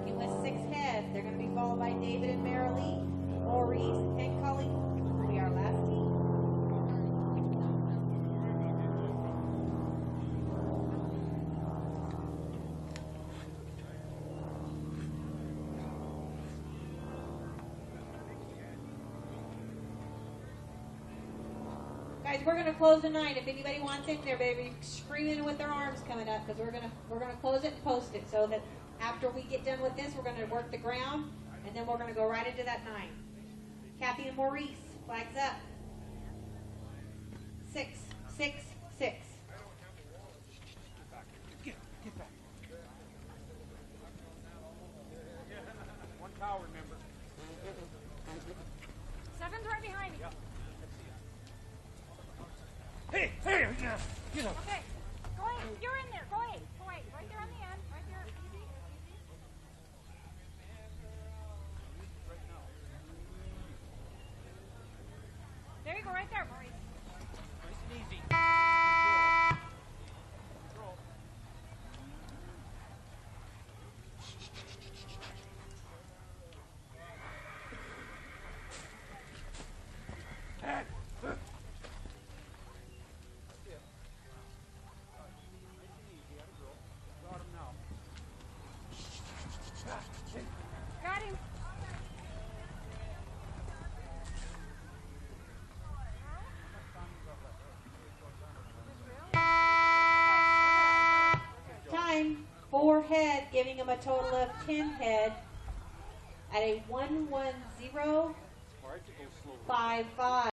working with 6 head. They're going to be followed by David and Marilee, Maurice, and Cully. Will be our last team. Guys, we're gonna close the night. If anybody wants in there, baby, screaming with their arms coming up, because we're gonna close it and post it so that after we get done with this, we're gonna work the ground, and then we're gonna go right into that 9. Kathy and Maurice, flags up. 6, 6, 6. Get back. One cow, remember. 7's right behind me. Yeah. Hey, get up. Okay, go ahead. You're in there. Go ahead. Go ahead. Right there on the end. Right there. Easy. Easy. There you go. Right there, Maurice. Nice and easy. Control. Hey. Got him. Time, 4 head, giving them a total of 10 head at a 110.55.